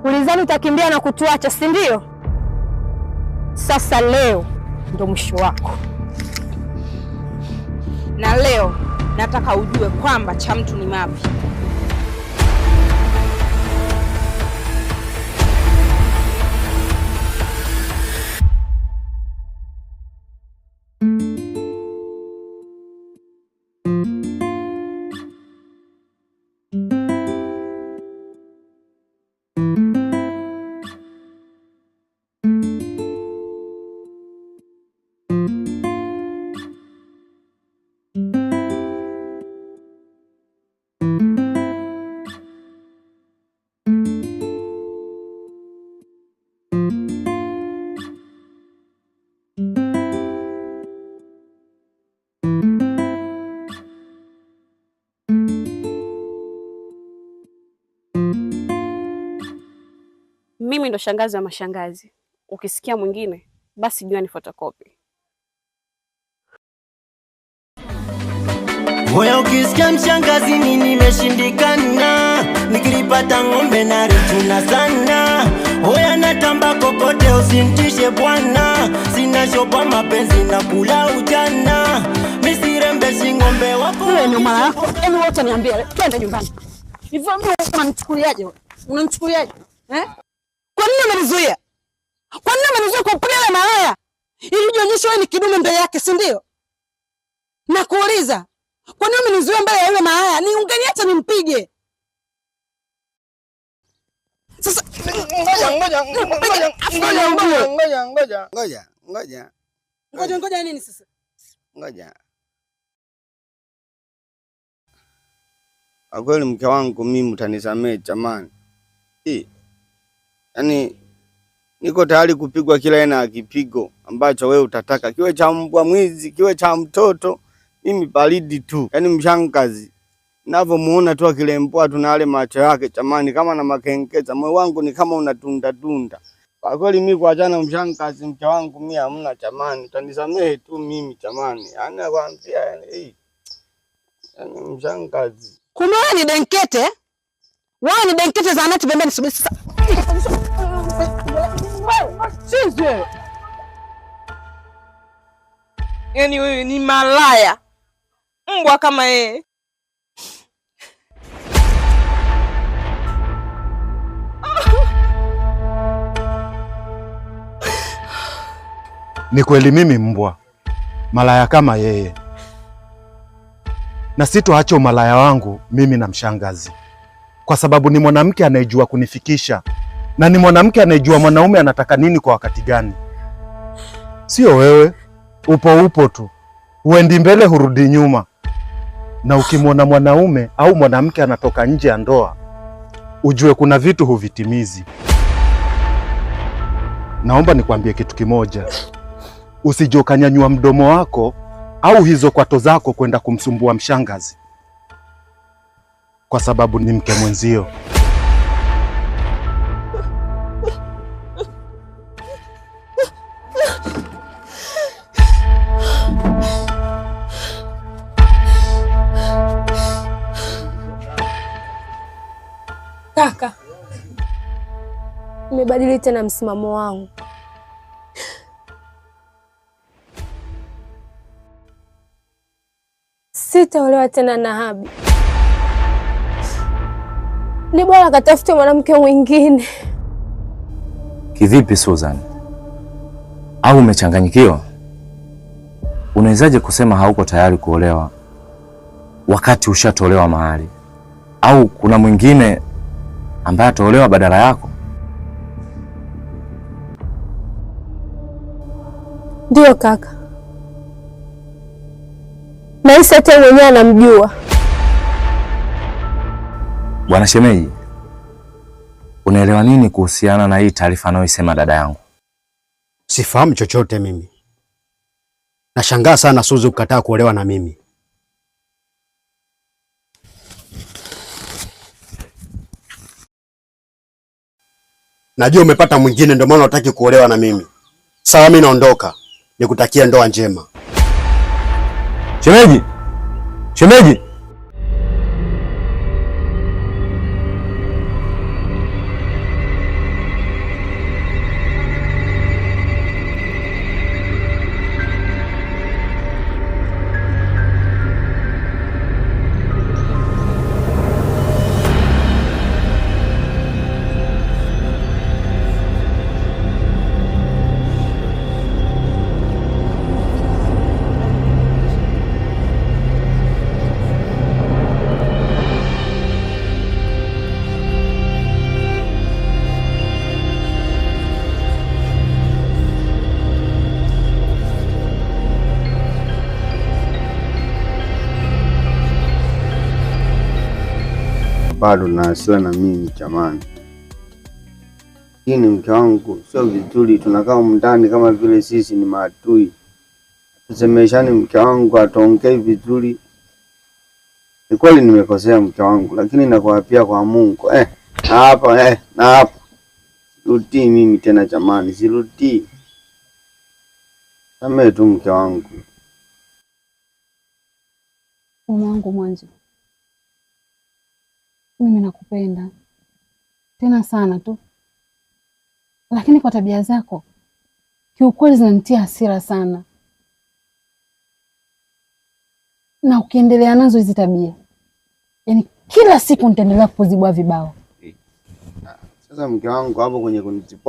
Ulizani utakimbia na kutuacha, si ndio? Sasa leo ndo mwisho wako. Na leo nataka ujue kwamba cha mtu ni mapi. Mimi ndo shangazi wa mashangazi. Ukisikia mwingine basi jua ni photocopy. Wewe ukisikia mshangazi mimi nimeshindikana, nikilipata ng'ombe na rituna sana. Oya natamba kokote usintishe bwana, sina shopa mapenzi na kula ujana. Misirembeshi ng'ombe wako. Wewe ni mama yako, hebu wote niambie, twende nyumbani. Hivyo mimi unanichukuliaje wewe? Unanichukuliaje? Kwa nini umenizuia? Kwa nini umenizuia kumpiga yule malaya? Ili ujionyeshe wewe ni kidume mbele yake, si ndio? Nakuuliza, kwa nini umenizuia mbele ya yule malaya? Ni ungeniacha nimpige. Sasa ngoja nini sasa? Ngoja. Akweli mke wangu mimi utanisamee jamani. Yaani niko tayari kupigwa kila aina ya kipigo ambacho wewe utataka. Kiwe cha mbwa mwizi, kiwe cha mtoto, mimi baridi tu. Yaani mshangazi, ninavyomuona tu akilembwa tu na yale macho yake jamani kama na makengeza, moyo wangu ni kama unatunda tunda. Kwa kweli mimi kuachana mshangazi mke wangu mimi hamna jamani. Utanisamehe tu mimi jamani. Yaani nakwambia yaani mshangazi. Kumbe wewe ni denkete? Wewe ni denkete za anati pembeni subiri sasa. Wewe, Yaani wewe ni malaya. Mbwa kama yeye. Ni kweli mimi mbwa malaya kama yeye, na sitoacha umalaya wangu mimi na mshangazi, kwa sababu ni mwanamke anayejua kunifikisha na ni mwanamke anayejua mwanaume anataka nini kwa wakati gani. Sio wewe, upo tu, uendi mbele hurudi nyuma. Na ukimwona mwanaume au mwanamke anatoka nje ya ndoa, ujue kuna vitu huvitimizi. Naomba nikwambie kitu kimoja, usije ukanyanyua mdomo wako au hizo kwato zako kwenda kumsumbua mshangazi, kwa sababu ni mke mwenzio. kaka, nimebadili tena msimamo wangu. Sitaolewa tena na Habi. Ni bora katafute mwanamke mwingine. Kivipi Susan? Au umechanganyikiwa? Unawezaje kusema hauko tayari kuolewa wakati ushatolewa mahali? Au kuna mwingine ambaye ataolewa badala yako? Ndio kaka. Na Isete mwenyewe anamjua. Bwana shemeji, unaelewa nini kuhusiana na hii taarifa anayoisema dada yangu? Sifahamu chochote mimi. Nashangaa sana Suzu kukataa kuolewa na mimi. Najua umepata mwingine ndio maana unataka kuolewa na mimi. Sawa, mimi naondoka. Nikutakia ndoa njema. Shemeji! Shemeji! bado na hasira na mimi jamani. Hii ni mke wangu, sio vizuri tunakaa ndani kama vile sisi ni maadui. Tusemeshane mke wangu ataongea vizuri. Ni kweli nimekosea mke wangu, lakini nakuapia kwa Mungu. Na hapa. Sirudi mimi tena jamani, sirudi. Samehe tu mke wangu. Mume wangu Mwanzo, mimi nakupenda tena sana tu, lakini kwa tabia zako kiukweli zinanitia hasira sana, na ukiendelea nazo hizi tabia, yaani kila siku nitaendelea kukuzibua vibao. Sasa mke wangu hapo kwenye kunizibua